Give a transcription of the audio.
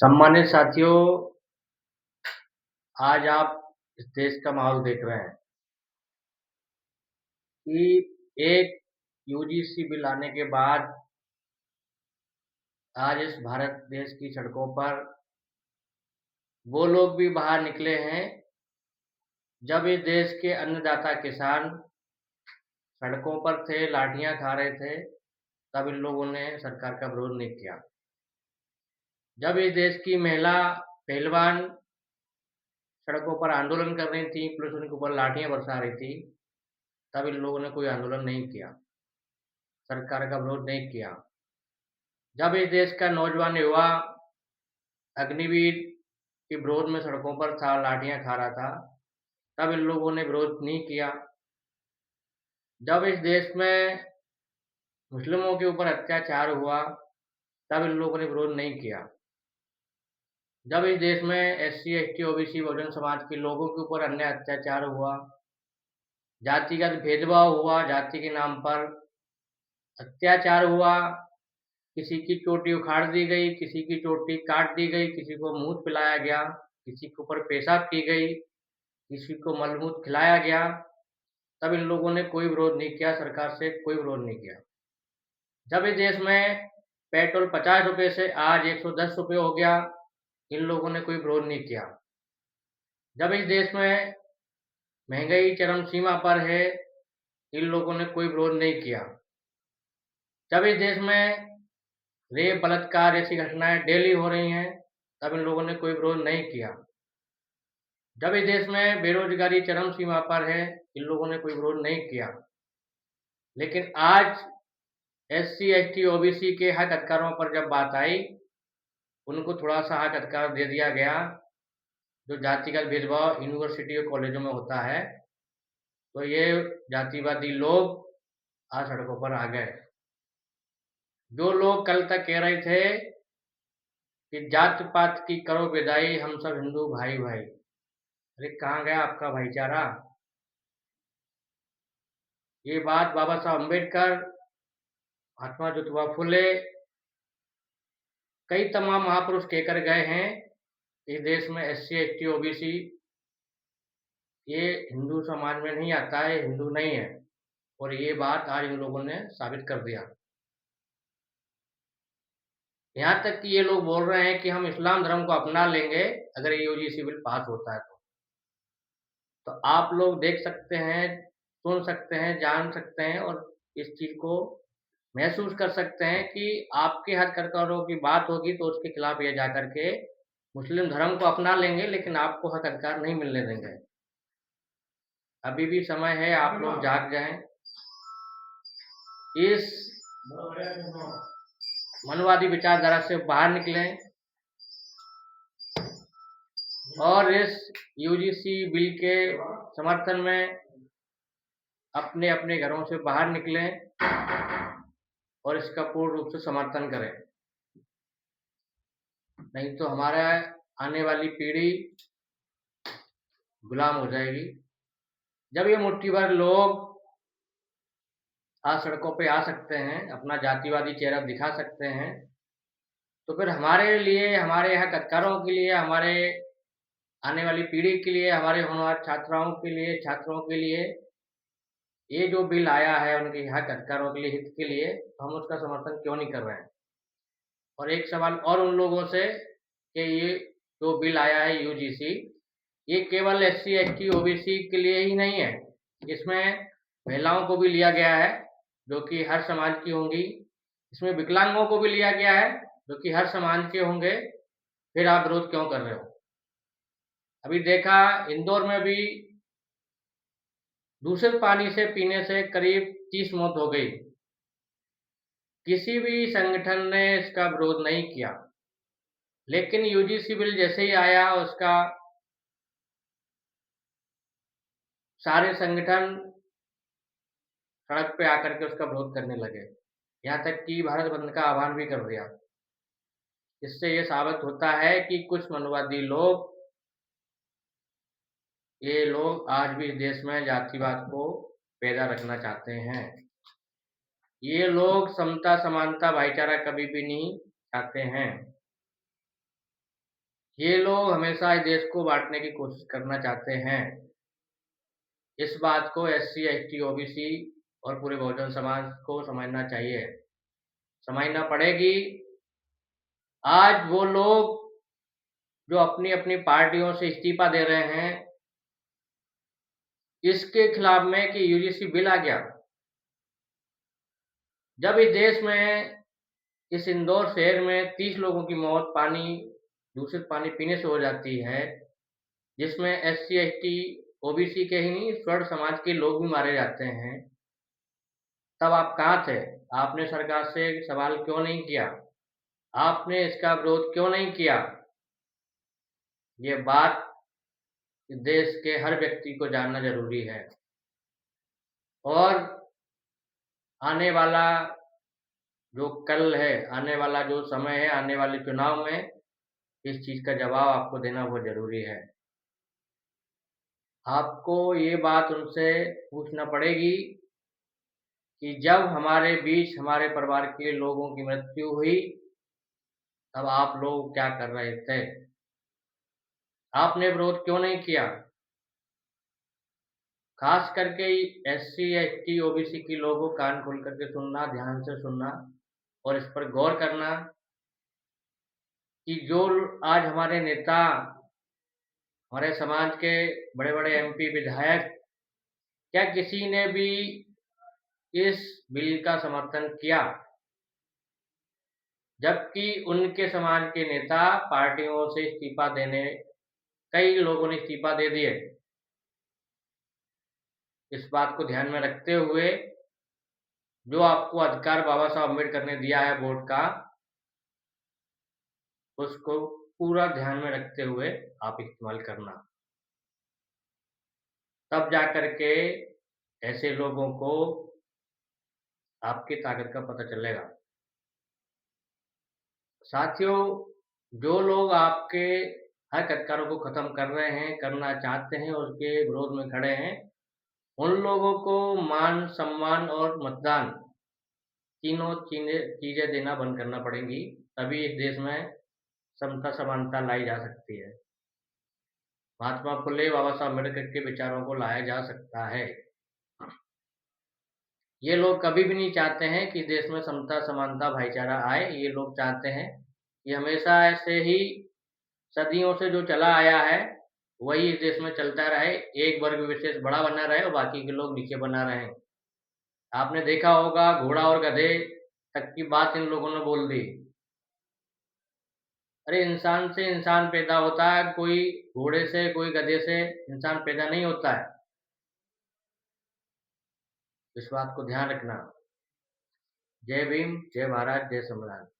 सम्मानित साथियों, आज आप इस देश का माहौल देख रहे हैं कि एक यूजीसी बिल आने के बाद आज इस भारत देश की सड़कों पर वो लोग भी बाहर निकले हैं, जब इस देश के अन्नदाता किसान सड़कों पर थे, लाठियाँ खा रहे थे, तब इन लोगों ने सरकार का विरोध नहीं किया। जब इस देश की महिला पहलवान सड़कों पर आंदोलन कर रही थी, पुलिस उनके ऊपर लाठियाँ बरसा रही थी, तब इन लोगों ने कोई आंदोलन नहीं किया, सरकार का विरोध नहीं किया। जब इस देश का नौजवान युवा अग्निवीर के विरोध में सड़कों पर था, लाठियां खा रहा था, तब इन लोगों ने विरोध नहीं किया। जब इस देश में मुस्लिमों के ऊपर अत्याचार हुआ, तब इन लोगों ने विरोध नहीं किया। जब इस देश में SC, ST, OBC, Bahujan Samaj के लोगों के ऊपर अन्याय अत्याचार हुआ, जातिगत भेदभाव हुआ, जाति के नाम पर अत्याचार हुआ, किसी की चोटी उखाड़ दी गई, किसी की चोटी काट दी गई, किसी को मूत पिलाया गया, किसी के ऊपर पेशाब की गई, किसी को मलमूत्र खिलाया गया, तब इन लोगों ने कोई विरोध नहीं किया, सरकार से कोई विरोध नहीं किया। जब इस देश में पेट्रोल 50 रुपए से आज 110 रुपए हो गया, इन लोगों ने कोई विरोध नहीं किया। जब इस देश में महंगाई चरम सीमा पर है, इन लोगों ने कोई विरोध नहीं किया। जब इस देश में रेप, बलात्कार ऐसी घटनाएं डेली हो रही हैं, तब इन लोगों ने कोई विरोध नहीं किया। जब इस देश में बेरोजगारी चरम सीमा पर है, इन लोगों ने कोई विरोध नहीं किया। लेकिन आज एससी, एसटी, ओबीसी के हक अधिकारों पर जब बात आई, उनको थोड़ा सा हक अधिकार दे दिया गया, जो जातिगत भेदभाव यूनिवर्सिटी और कॉलेजों में होता है, तो ये जातिवादी लोग आज सड़कों पर आ गए। जो लोग कल तक कह रहे थे कि जात पात की करो विदाई, हम सब हिंदू भाई भाई, अरे कहाँ गया आपका भाईचारा? ये बात बाबा साहब अम्बेडकर, महात्मा ज्योतिबा फुले, कई तमाम महापुरुष कहकर गए हैं। इस देश में एससी, एसटी, ओबीसी ये हिंदू समाज में नहीं आता है, हिंदू नहीं है, और ये बात आज इन लोगों ने साबित कर दिया। यहाँ तक कि ये लोग बोल रहे हैं कि हम इस्लाम धर्म को अपना लेंगे अगर ये यूजीसी बिल पास होता है तो आप लोग देख सकते हैं, सुन सकते हैं, जान सकते हैं और इस चीज़ को महसूस कर सकते हैं कि आपके हक अधिकारों की बात होगी तो उसके खिलाफ ये जाकर के मुस्लिम धर्म को अपना लेंगे, लेकिन आपको हक अधिकार नहीं मिलने देंगे। अभी भी समय है, आप लोग जाग जाएं, इस मनवादी विचारधारा से बाहर निकलें और इस यूजीसी बिल के समर्थन में अपने अपने घरों से बाहर निकलें और इसका पूर्ण रूप से समर्थन करें। नहीं तो हमारा आने वाली पीढ़ी गुलाम हो जाएगी। जब ये मुट्ठी भर लोग आज सड़कों पे आ सकते हैं, अपना जातिवादी चेहरा दिखा सकते हैं, तो फिर हमारे लिए, हमारे हक अधिकारों के लिए, हमारे आने वाली पीढ़ी के लिए, हमारे होने वाले छात्राओं के लिए, छात्रों के लिए ये जो बिल आया है उनके हक अधिकारों के लिए, हित के लिए, हम उसका समर्थन क्यों नहीं कर रहे हैं? और एक सवाल और उन लोगों से कि ये जो बिल आया है यूजीसी, ये केवल एससी, एसटी, ओबीसी के लिए ही नहीं है, इसमें महिलाओं को भी लिया गया है जो कि हर समाज की होंगी, इसमें विकलांगों को भी लिया गया है जो कि हर समाज के होंगे, फिर आप विरोध क्यों कर रहे हो? अभी देखा इंदौर में भी दूषित पानी से पीने से करीब 30 मौत हो गई। किसी भी संगठन ने इसका विरोध नहीं किया, लेकिन यूजीसी बिल जैसे ही आया उसका सारे संगठन सड़क पे आकर के उसका विरोध करने लगे, यहाँ तक कि भारत बंद का आह्वान भी कर दिया। इससे ये साबित होता है कि कुछ मनवादी लोग, ये लोग आज भी इस देश में जातिवाद को पैदा रखना चाहते हैं। ये लोग समता, समानता, भाईचारा कभी भी नहीं चाहते हैं। ये लोग हमेशा इस देश को बाँटने की कोशिश करना चाहते हैं। इस बात को एससी, एसटी, ओबीसी और पूरे बहुजन समाज को समझना चाहिए, समझना पड़ेगी। आज वो लोग जो अपनी-अपनी पार्टियों से इस्तीफ़ा दे रहे हैं, इसके खिलाफ में कि यूजीसी बिल आ गया। जब इस देश में, इस इंदौर शहर में 30 लोगों की मौत दूषित पानी पीने से हो जाती है, जिसमें एससी, एसटी, ओबीसी के ही नहीं, स्वर्ण समाज के लोग भी मारे जाते हैं, तब आप कहाँ थे? आपने सरकार से सवाल क्यों नहीं किया? आपने इसका विरोध क्यों नहीं किया? ये बात इस देश के हर व्यक्ति को जानना ज़रूरी है। और आने वाला जो कल है, आने वाला जो समय है, आने वाले चुनाव में इस चीज़ का जवाब आपको देना बहुत ज़रूरी है। आपको ये बात उनसे पूछना पड़ेगी कि जब हमारे बीच हमारे परिवार के लोगों की मृत्यु हुई, तब आप लोग क्या कर रहे थे? आपने विरोध क्यों नहीं किया? ख़ास करके एससी, एसटी, ओबीसी के लोगों को कान खोल कर के सुनना, ध्यान से सुनना और इस पर गौर करना कि जो आज हमारे नेता, हमारे समाज के बड़े-बड़े एमपी, विधायक, क्या किसी ने भी इस बिल का समर्थन किया? जबकि उनके समाज के नेता पार्टियों से इस्तीफ़ा देने, कई लोगों ने इस्तीफ़ा दे दिए। इस बात को ध्यान में रखते हुए, जो आपको अधिकार बाबा साहब अम्बेडकर ने दिया है वोट का, उसको पूरा ध्यान में रखते हुए आप इस्तेमाल करना। तब जाकर के ऐसे लोगों को आपकी ताकत का पता चलेगा। साथियों, जो लोग आपके हक अधिकारों को खत्म कर रहे हैं, करना चाहते हैं, उसके विरोध में खड़े हैं, उन लोगों को मान, सम्मान और मतदान तीनों चीज़ें देना बंद करना पड़ेंगी, तभी इस देश में समता समानता लाई जा सकती है। महात्मा फुले, बाबा साहब अम्बेडकर के विचारों को लाया जा सकता है। ये लोग कभी भी नहीं चाहते हैं कि देश में समता, समानता, भाईचारा आए। ये लोग चाहते हैं कि हमेशा ऐसे ही सदियों से जो चला आया है, वही इस देश में चलता रहे। एक वर्ग विशेष बड़ा बना रहे और बाकी के लोग नीचे बना रहें। आपने देखा होगा घोड़ा और गधे तक की बात इन लोगों ने बोल दी। अरे इंसान से इंसान पैदा होता है, कोई घोड़े से, कोई गधे से इंसान पैदा नहीं होता है। इस बात को ध्यान रखना। जय भीम, जय भारत, जय संविधान।